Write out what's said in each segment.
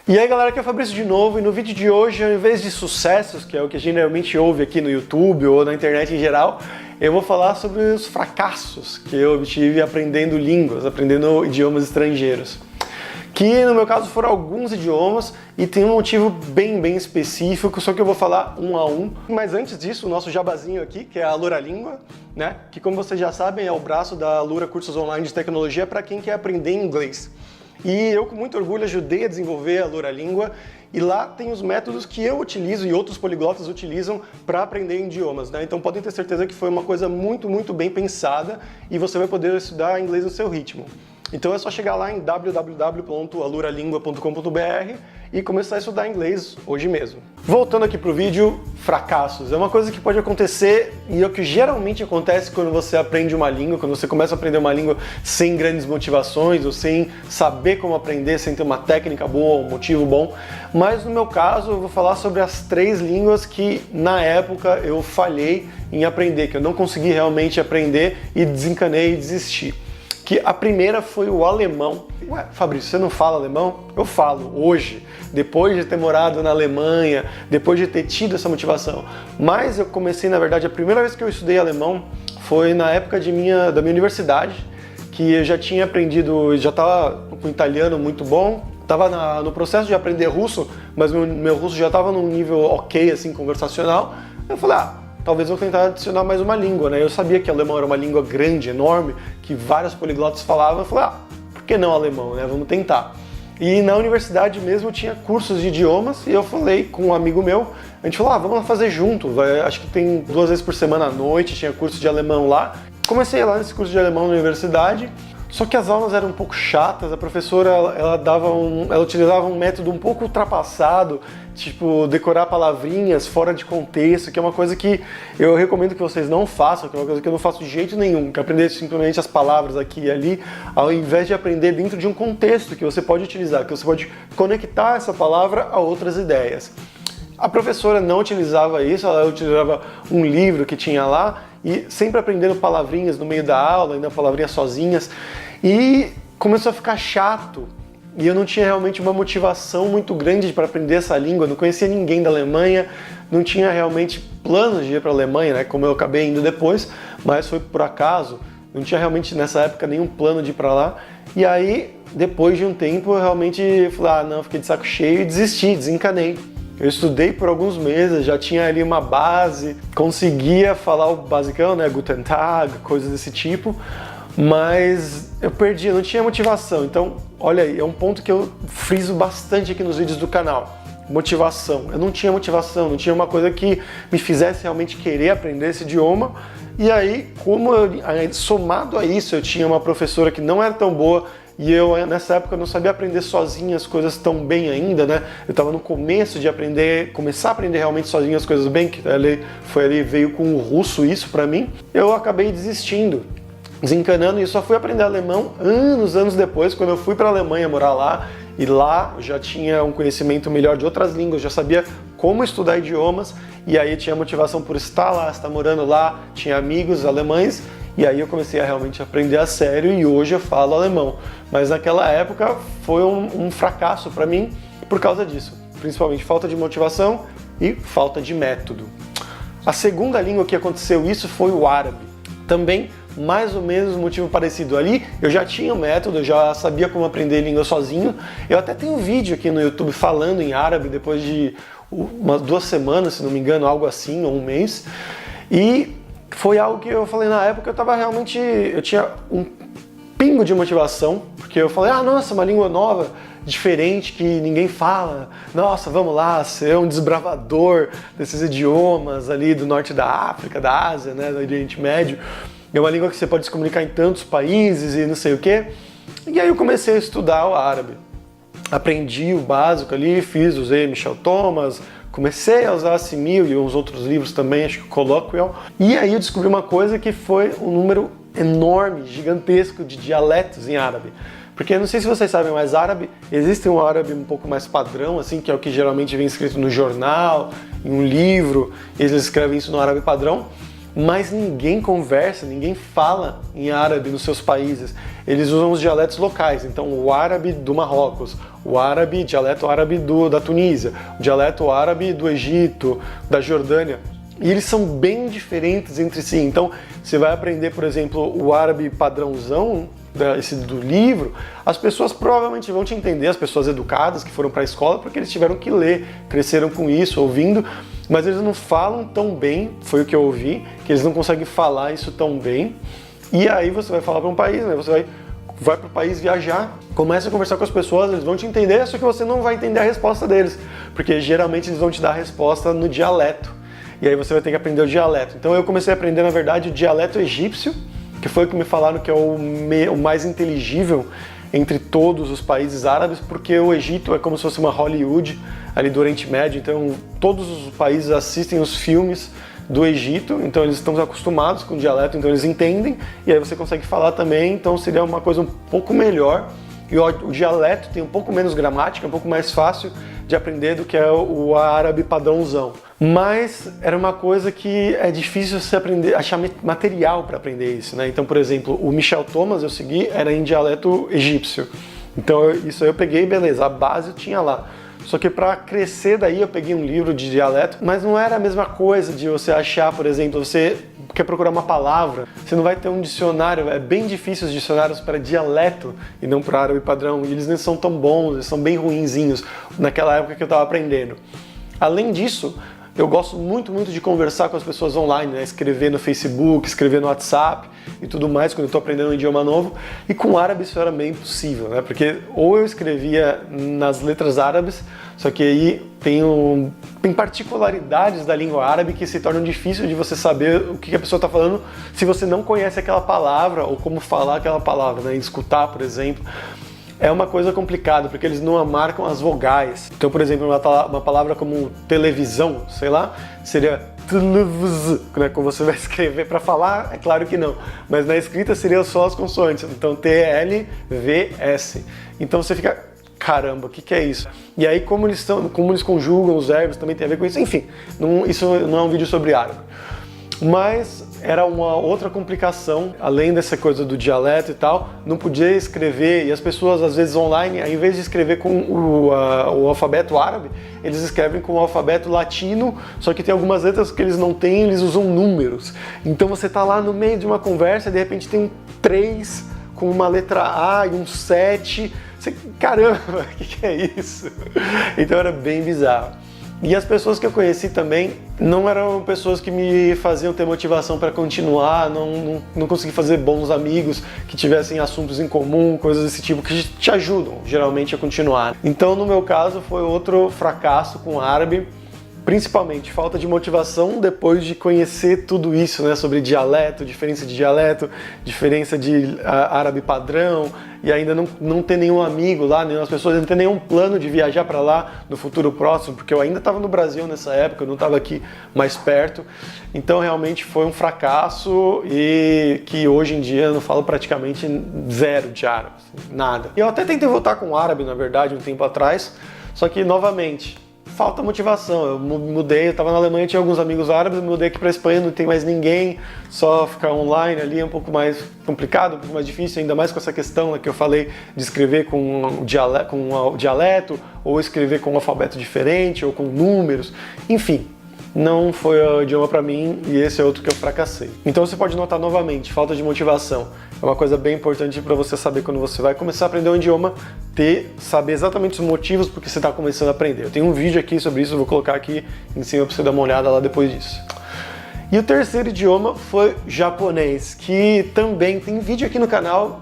E aí galera, aqui é o Fabrício de novo, e no vídeo de hoje, ao invés de sucessos, que é o que geralmente ouve aqui no YouTube ou na internet em geral, eu vou falar sobre os fracassos que eu obtive aprendendo línguas, aprendendo idiomas estrangeiros. Que no meu caso foram alguns idiomas e tem um motivo bem específico, só que eu vou falar um a um. Mas antes disso, o nosso jabazinho aqui, que é a Alura Língua, né? Que como vocês já sabem é o braço da Alura Cursos Online de Tecnologia para quem quer aprender inglês. E eu com muito orgulho ajudei a desenvolver a Alura Língua e lá tem os métodos que eu utilizo e outros poliglotas utilizam para aprender idiomas, né? Então podem ter certeza que foi uma coisa muito bem pensada e você vai poder estudar inglês no seu ritmo. Então é só chegar lá em www.aluralingua.com.br e começar a estudar inglês hoje mesmo. Voltando aqui pro vídeo, fracassos. É uma coisa que pode acontecer e é o que geralmente acontece quando você aprende uma língua, quando você começa a aprender uma língua sem grandes motivações ou sem saber como aprender, sem ter uma técnica boa, um motivo bom. Mas no meu caso eu vou falar sobre as 3 línguas que na época eu falhei em aprender, que eu não consegui realmente aprender e desencanei e desisti. Que a primeira foi o alemão. Ué, Fabrício, você não fala alemão? Eu falo, hoje, depois de ter morado na Alemanha, depois de ter tido essa motivação. Mas eu comecei, na verdade, a primeira vez que eu estudei alemão foi na época da minha universidade, que eu já tinha aprendido, já estava com italiano muito bom, estava no processo de aprender russo, mas meu russo já estava num nível ok, assim, conversacional. Eu falei, talvez eu tentar adicionar mais uma língua, né? Eu sabia que alemão era uma língua grande, enorme, que vários poliglotas falavam. Eu falei, por que não alemão, né? Vamos tentar. E na universidade mesmo tinha cursos de idiomas e eu falei com um amigo meu, a gente falou, vamos lá fazer junto. Acho que tem 2 vezes por semana à noite, tinha curso de alemão lá. Comecei lá nesse curso de alemão na universidade. Só que as aulas eram um pouco chatas, a professora ela utilizava um método um pouco ultrapassado, tipo decorar palavrinhas fora de contexto, que é uma coisa que eu recomendo que vocês não façam, que é uma coisa que eu não faço de jeito nenhum, que é aprender simplesmente as palavras aqui e ali, ao invés de aprender dentro de um contexto que você pode utilizar, que você pode conectar essa palavra a outras ideias. A professora não utilizava isso, ela utilizava um livro que tinha lá e sempre aprendendo palavrinhas no meio da aula, ainda palavrinhas sozinhas, e começou a ficar chato e eu não tinha realmente uma motivação muito grande para aprender essa língua, não conhecia ninguém da Alemanha, não tinha realmente planos de ir para a Alemanha, né, como eu acabei indo depois, mas foi por acaso, não tinha realmente nessa época nenhum plano de ir para lá, e aí depois de um tempo eu realmente falei, fiquei de saco cheio e desisti, desencanei. Eu estudei por alguns meses, já tinha ali uma base, conseguia falar o basicão, né, Guten Tag, coisas desse tipo, mas eu perdi, eu não tinha motivação. Então, olha aí, é um ponto que eu friso bastante aqui nos vídeos do canal. Motivação. Eu não tinha motivação, não tinha uma coisa que me fizesse realmente querer aprender esse idioma. E aí, somado a isso, eu tinha uma professora que não era tão boa, e eu, nessa época, não sabia aprender sozinho as coisas tão bem ainda, né? Eu estava no começo de começar a aprender realmente sozinho as coisas bem, que veio com o russo isso pra mim. Eu acabei desistindo, desencanando, e só fui aprender alemão anos depois, quando eu fui pra Alemanha morar lá, e lá eu já tinha um conhecimento melhor de outras línguas, já sabia como estudar idiomas, e aí tinha motivação por estar lá, estar morando lá, tinha amigos alemães, e aí eu comecei a realmente aprender a sério e hoje eu falo alemão. Mas naquela época foi um fracasso para mim por causa disso. Principalmente falta de motivação e falta de método. A segunda língua que aconteceu isso foi o árabe. Também mais ou menos um motivo parecido. Ali eu já tinha um método, eu já sabia como aprender língua sozinho. Eu até tenho um vídeo aqui no YouTube falando em árabe depois de umas 2 semanas, se não me engano, algo assim, ou um mês. E foi algo que eu falei na época, eu tinha um pingo de motivação, porque eu falei, nossa, uma língua nova, diferente, que ninguém fala, nossa, vamos lá, ser um desbravador desses idiomas ali do norte da África, da Ásia, né, do Oriente Médio, é uma língua que você pode se comunicar em tantos países e não sei o quê, e aí eu comecei a estudar o árabe, aprendi o básico ali, usei Michel Thomas, comecei a usar Simil e uns outros livros também, acho que Colloquial. E aí eu descobri uma coisa que foi um número enorme, gigantesco de dialetos em árabe. Porque eu não sei se vocês sabem, mas árabe, existe um árabe um pouco mais padrão, assim, que é o que geralmente vem escrito no jornal, em um livro, eles escrevem isso no árabe padrão. mas ninguém conversa, ninguém fala em árabe nos seus países. Eles usam os dialetos locais, então o árabe do Marrocos, o árabe, dialeto árabe da Tunísia, o dialeto árabe do Egito, da Jordânia. E eles são bem diferentes entre si. Então, você vai aprender, por exemplo, o árabe padrãozão, esse do livro, as pessoas provavelmente vão te entender, as pessoas educadas que foram para a escola, porque eles tiveram que ler, cresceram com isso, ouvindo, mas eles não falam tão bem, foi o que eu ouvi, que eles não conseguem falar isso tão bem. E aí você vai falar para um país, né? Você vai para o país viajar, começa a conversar com as pessoas, eles vão te entender, só que você não vai entender a resposta deles, porque geralmente eles vão te dar a resposta no dialeto. E aí você vai ter que aprender o dialeto. Então eu comecei a aprender, na verdade, o dialeto egípcio, que foi o que me falaram que é o mais inteligível entre todos os países árabes, porque o Egito é como se fosse uma Hollywood ali do Oriente Médio, então todos os países assistem os filmes do Egito, então eles estão acostumados com o dialeto, então eles entendem, e aí você consegue falar também, então seria uma coisa um pouco melhor. E o dialeto tem um pouco menos gramática, um pouco mais fácil de aprender do que é o árabe padrãozão. Mas era uma coisa que é difícil você aprender, achar material para aprender isso, né? Então, por exemplo, o Michel Thomas eu segui era em dialeto egípcio. Então isso aí eu peguei, beleza, a base eu tinha lá. Só que para crescer daí eu peguei um livro de dialeto, mas não era a mesma coisa de você achar, por exemplo, você quer procurar uma palavra, você não vai ter um dicionário, é bem difícil os dicionários para dialeto e não para árabe padrão, e eles não são tão bons, eles são bem ruinzinhos naquela época que eu estava aprendendo. Além disso, eu gosto muito de conversar com as pessoas online, né? Escrever no Facebook, escrever no WhatsApp e tudo mais, quando eu estou aprendendo um idioma novo. E com o árabe isso era meio impossível, né? Porque ou eu escrevia nas letras árabes, só que aí tem particularidades da língua árabe que se tornam difíceis de você saber o que a pessoa está falando se você não conhece aquela palavra ou como falar aquela palavra, né? Escutar, por exemplo. É uma coisa complicada, porque eles não marcam as vogais. Então, por exemplo, uma palavra como televisão, sei lá, seria televiz, né? Como você vai escrever para falar, é claro que não. Mas na escrita seriam só as consoantes. Então, T-L-V-S. Então você fica, caramba, o que é isso? E aí, como eles conjugam os verbos, também tem a ver com isso. Enfim, isso não é um vídeo sobre árabe. Mas era uma outra complicação, além dessa coisa do dialeto e tal, não podia escrever, e as pessoas às vezes online, ao invés de escrever com o alfabeto árabe, eles escrevem com o alfabeto latino, só que tem algumas letras que eles não têm, eles usam números. Então você tá lá no meio de uma conversa e de repente tem um 3 com uma letra A e um 7, você, caramba, o que é isso? Então era bem bizarro. E as pessoas que eu conheci também não eram pessoas que me faziam ter motivação para continuar, não consegui fazer bons amigos que tivessem assuntos em comum, coisas desse tipo, que te ajudam geralmente a continuar. Então, no meu caso, foi outro fracasso com o árabe, principalmente falta de motivação depois de conhecer tudo isso, né, sobre dialeto, diferença de árabe padrão, e ainda não ter nenhum amigo lá, nenhuma pessoa, não ter nenhum plano de viajar para lá no futuro próximo, porque eu ainda estava no Brasil nessa época, eu não estava aqui mais perto. Então realmente foi um fracasso e que hoje em dia eu não falo praticamente zero de árabe, nada. E eu até tentei voltar com o árabe, na verdade, um tempo atrás, só que novamente falta motivação. Eu mudei, eu estava na Alemanha, tinha alguns amigos árabes, mudei aqui para a Espanha, não tem mais ninguém, só ficar online ali é um pouco mais complicado, um pouco mais difícil, ainda mais com essa questão, né, que eu falei de escrever com o dialeto, ou escrever com um alfabeto diferente, ou com números, enfim. Não foi o idioma para mim e esse é outro que eu fracassei. Então você pode notar novamente, falta de motivação. É uma coisa bem importante para você saber quando você vai começar a aprender um idioma, saber exatamente os motivos por que você está começando a aprender. Eu tenho um vídeo aqui sobre isso, eu vou colocar aqui em cima para você dar uma olhada lá depois disso. E o terceiro idioma foi japonês, que também tem vídeo aqui no canal,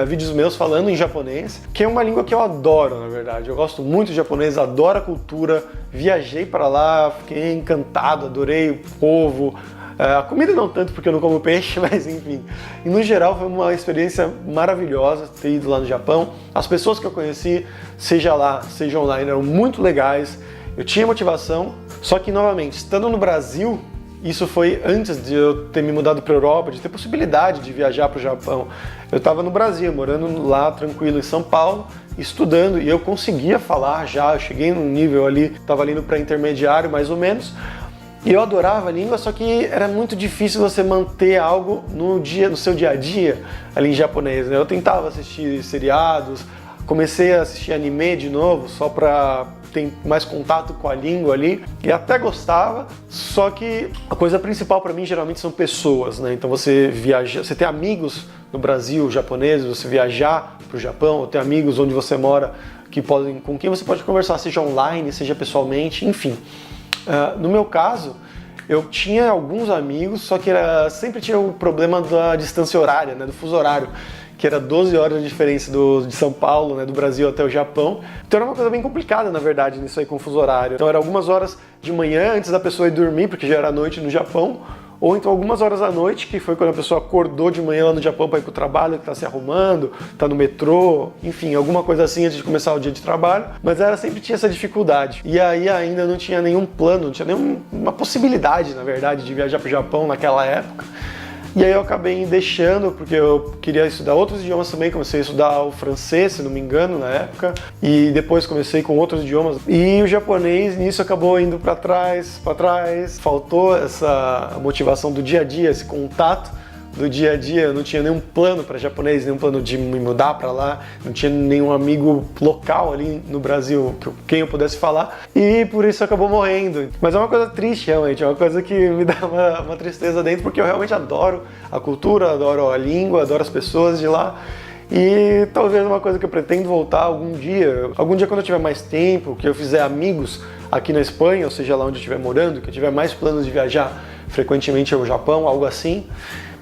vídeos meus falando em japonês, que é uma língua que eu adoro, na verdade. Eu gosto muito de japonês, adoro a cultura, viajei para lá, fiquei encantado, adorei o povo. A comida não tanto porque eu não como peixe, mas enfim. E no geral foi uma experiência maravilhosa ter ido lá no Japão. As pessoas que eu conheci, seja lá, seja online, eram muito legais. Eu tinha motivação, só que novamente, estando no Brasil, isso foi antes de eu ter me mudado para a Europa, de ter possibilidade de viajar para o Japão. Eu estava no Brasil, morando lá tranquilo em São Paulo, estudando, e eu conseguia falar já, eu cheguei num nível ali, estava ali no pré-intermediário mais ou menos, E eu adorava a língua, só que era muito difícil você manter algo no seu dia a dia ali em japonês, né? Eu tentava assistir seriados, comecei a assistir anime de novo, só pra ter mais contato com a língua ali, e até gostava, só que a coisa principal para mim geralmente são pessoas, né? Então você viaja, você tem amigos no Brasil japoneses, você viajar para o Japão, ou ter amigos onde você mora com quem você pode conversar, seja online, seja pessoalmente, enfim. No meu caso, eu tinha alguns amigos, só que sempre tinha o problema da distância horária, né, do fuso horário, que era 12 horas de diferença de São Paulo, né, do Brasil até o Japão. Então era uma coisa bem complicada, na verdade, nisso aí com o fuso horário. Então era algumas horas de manhã antes da pessoa ir dormir, porque já era noite no Japão, ou então algumas horas da noite, que foi quando a pessoa acordou de manhã lá no Japão para ir para o trabalho, que está se arrumando, está no metrô, enfim, alguma coisa assim antes de começar o dia de trabalho, mas sempre tinha essa dificuldade. E aí ainda não tinha nenhum plano, não tinha nenhuma possibilidade, na verdade, de viajar para o Japão naquela época. E aí eu acabei deixando, porque eu queria estudar outros idiomas também, comecei a estudar o francês, se não me engano, na época, e depois comecei com outros idiomas, e o japonês nisso acabou indo para trás, faltou essa motivação do dia a dia, esse contato do dia a dia. Eu não tinha nenhum plano para japonês, nenhum plano de me mudar para lá, não tinha nenhum amigo local ali no Brasil quem eu pudesse falar, e por isso acabou morrendo. Mas é uma coisa triste, realmente, é uma coisa que me dá uma tristeza dentro, porque eu realmente adoro a cultura, adoro a língua, adoro as pessoas de lá. E talvez uma coisa que eu pretendo voltar algum dia quando eu tiver mais tempo, que eu fizer amigos aqui na Espanha, ou seja, lá onde eu estiver morando, que eu tiver mais planos de viajar frequentemente ao Japão, algo assim.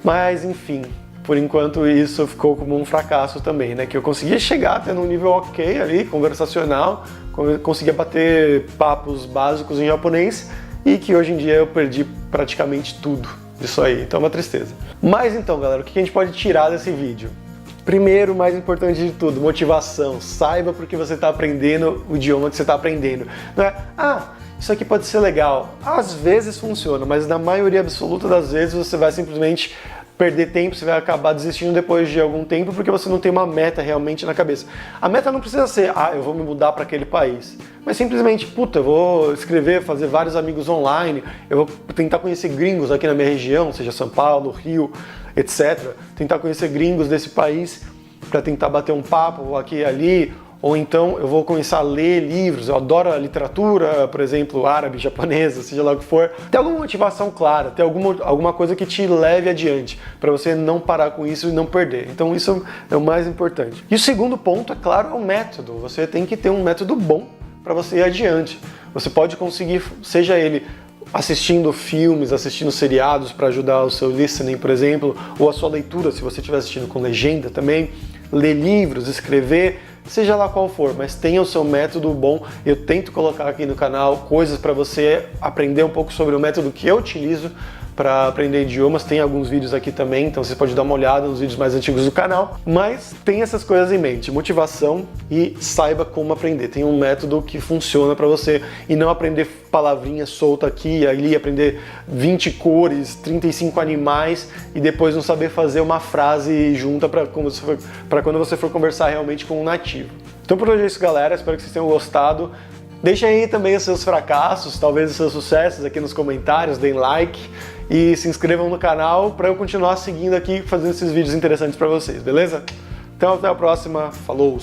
Mas enfim, por enquanto isso ficou como um fracasso também, né? Que eu conseguia chegar até num nível ok ali, conversacional, conseguia bater papos básicos em japonês, e que hoje em dia eu perdi praticamente tudo disso aí, então é uma tristeza. Mas então, galera, o que a gente pode tirar desse vídeo? Primeiro, mais importante de tudo, motivação. Saiba porque você está aprendendo o idioma que você está aprendendo. Não é, isso aqui pode ser legal. Às vezes funciona, mas na maioria absoluta das vezes você vai simplesmente perder tempo, você vai acabar desistindo depois de algum tempo, porque você não tem uma meta realmente na cabeça. A meta não precisa ser, eu vou me mudar para aquele país, mas simplesmente, eu vou escrever, fazer vários amigos online, eu vou tentar conhecer gringos aqui na minha região, seja São Paulo, Rio, etc. Tentar conhecer gringos desse país para tentar bater um papo aqui e ali. Ou então eu vou começar a ler livros, eu adoro a literatura, por exemplo, árabe, japonesa, seja lá o que for. Ter alguma motivação clara, ter alguma coisa que te leve adiante, para você não parar com isso e não perder. Então isso é o mais importante. E o segundo ponto, é claro, é o método. Você tem que ter um método bom para você ir adiante. Você pode conseguir, seja ele assistindo filmes, assistindo seriados para ajudar o seu listening, por exemplo, ou a sua leitura, se você estiver assistindo com legenda também, ler livros, escrever, seja lá qual for, mas tenha o seu método bom. Eu tento colocar aqui no canal coisas para você aprender um pouco sobre o método que eu utilizo para aprender idiomas. Tem alguns vídeos aqui também, então você pode dar uma olhada nos vídeos mais antigos do canal, mas tem essas coisas em mente, motivação, e saiba como aprender. Tem um método que funciona para você, e não aprender palavrinha solta aqui e ali, aprender 20 cores, 35 animais e depois não saber fazer uma frase junta para quando você for conversar realmente com um nativo. Então por hoje é isso, galera, espero que vocês tenham gostado. Deixem aí também os seus fracassos, talvez os seus sucessos aqui nos comentários, deem like e se inscrevam no canal para eu continuar seguindo aqui, fazendo esses vídeos interessantes para vocês, beleza? Então até a próxima, falou!